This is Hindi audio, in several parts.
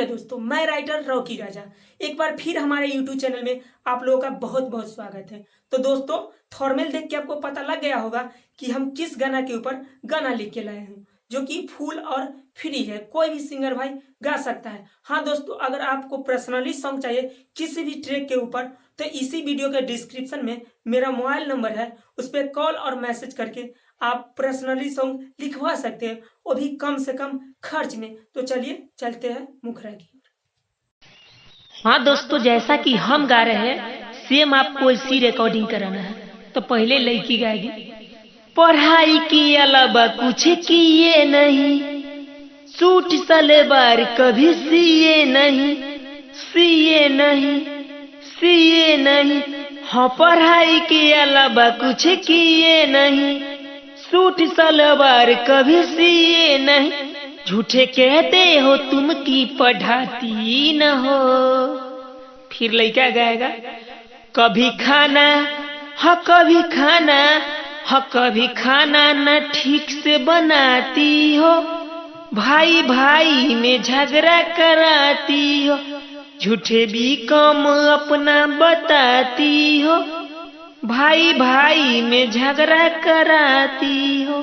हेलो दोस्तों, मैं राइटर रॉकी राजा एक बार फिर हमारे यूट्यूब चैनल में आप लोगों का बहुत बहुत स्वागत है। तो दोस्तों, थंबनेल देख के आपको पता लग गया होगा कि हम किस गाना के ऊपर गाना लिख के लाए हैं, जो कि फुल और फ्री है। कोई भी सिंगर भाई गा सकता है। हाँ दोस्तों, अगर आपको पर्सनली सॉन्ग चाहिए किसी भी ट्रैक के ऊपर, तो इसी वीडियो के डिस्क्रिप्शन में मेरा मोबाइल नंबर है, उस पर कॉल और मैसेज करके आप पर्सनली सॉन्ग लिखवा सकते हैं, वो भी कम से कम खर्च में। तो चलिए चलते हैं मुखरा की ओर। हाँ दोस्तों, जैसा कि हम गा रहे हैं सेम आपको इसी रिकॉर्डिंग कराना है। तो पहले लड़की गाएगी। पढ़ाई के अलावा कुछ किए नहीं, सूट सलवार कभी सिए नहीं, सिए नहीं, सिए नहीं। हाँ, पढ़ाई के अलावा कुछ किए नहीं, सूट सलवार कभी सिए नहीं। झूठे कहते हो तुम की पढ़ाती न हो। फिर लड़का गाएगा। कभी खाना, हाँ कभी खाना, हाँ कभी खाना न ठीक से बनाती हो, भाई भाई में झगड़ा कराती हो, झूठे भी कम अपना बताती हो, भाई भाई में झगड़ा कराती हो।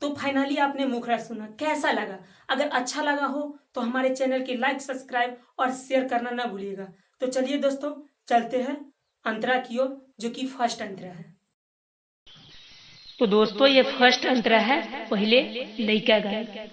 तो फाइनली आपने मुखरा सुना, कैसा लगा? अगर अच्छा लगा हो तो हमारे चैनल की लाइक, सब्सक्राइब और शेयर करना ना भूलिएगा। तो चलिए दोस्तों, चलते हैं अंतरा की ओर, जो कि फर्स्ट अंतरा है। तो दोस्तों, ये फर्स्ट अंतरा है। पहले लड़का गाए।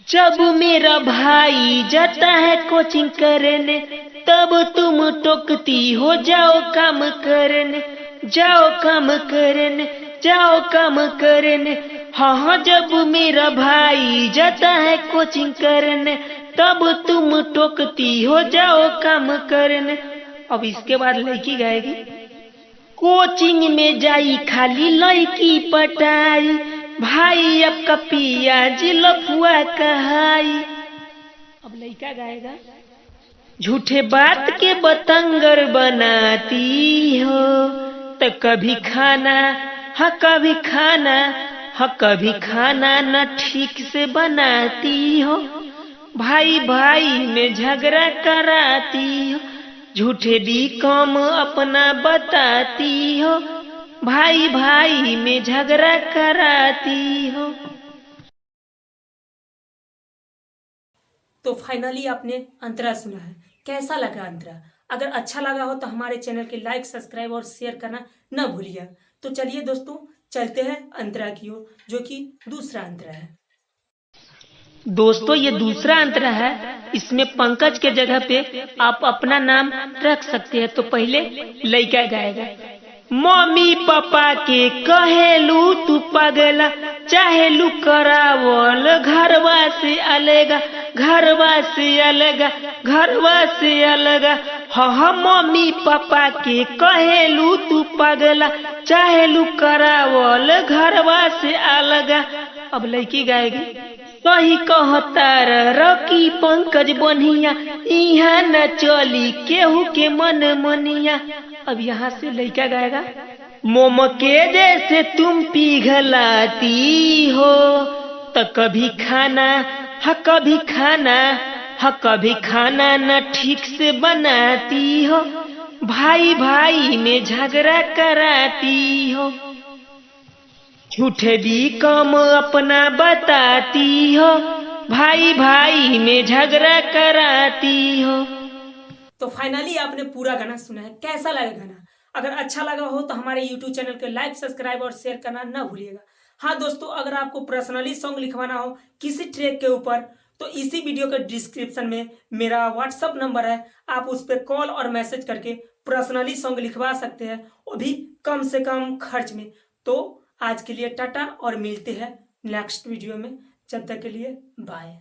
जब मेरा भाई जाता है कोचिंग करने, तब तुम टोकती हो जाओ काम करने, जाओ काम करने, जाओ काम करने। हाँ हाँ, जब मेरा भाई जाता है कोचिंग करने, तब तुम टोकती हो जाओ काम करने। अब इसके बाद लड़की गाएगी। कोचिंग में जाई खाली लड़की पटाई, भाई अब कपिया जी लफुआ कहाई। अब लड़का गाएगा। झूठे बात के बतंगर बनाती हो, तो कभी खाना, हाँ कभी खाना, हाँ कभी खाना न ठीक से बनाती हो, भाई भाई में झगड़ा कराती हो, झूठे भी कम अपना बताती हो, भाई भाई में झगड़ा कराती हो। तो फाइनली आपने अंतरा सुना है, कैसा लगा अंतरा? अगर अच्छा लगा हो तो हमारे चैनल के लाइक, सब्सक्राइब और शेयर करना न भूलिए। तो चलिए दोस्तों, चलते हैं अंतरा की ओर, जो कि दूसरा अंतरा है। दोस्तों, ये दूसरा अंतरा है। इसमें पंकज के जगह पे आप अपना नाम रख सकते हैं। तो पहले लड़का गाएगा। मम्मी पापा के कहेलू तू पगला, चाहेलू करावल घरवा से अलगा, घरवा से अलगा, घरवा से अलगा। हाँ हाँ, मम्मी पापा के कहेलू तू पगला, चाहेलू करावल घरवा से अलगा। अब लड़की गाएगी। सही कहतार रॉकी पंकज बनिया, इहाँ न चली केहू के मन मनिया। अब यहाँ से लड़का गाएगा। मोम के जैसे तुम पिघलाती हो, तो कभी खाना, हाँ कभी खाना, हाँ कभी खाना न ठीक से बनाती हो, भाई भाई में झगड़ा कराती हो, झूठे भी कम अपना बताती हो, भाई भाई में झगड़ा कराती हो। तो फाइनली आपने पूरा गाना सुना है, कैसा लगा गाना? अगर अच्छा लगा हो तो हमारे यूट्यूब चैनल के लाइक, सब्सक्राइब और शेयर करना ना भूलिएगा। हाँ दोस्तों, अगर आपको पर्सनली सॉन्ग लिखवाना हो किसी ट्रैक के ऊपर, तो इसी वीडियो के डिस्क्रिप्शन में मेरा व्हाट्सअप नंबर है, आप उस पर कॉल और मैसेज करके पर्सनली सॉन्ग लिखवा सकते हैं, वो भी कम से कम खर्च में। तो आज के लिए टाटा, और मिलते हैं नेक्स्ट वीडियो में। जब तक के लिए बाय।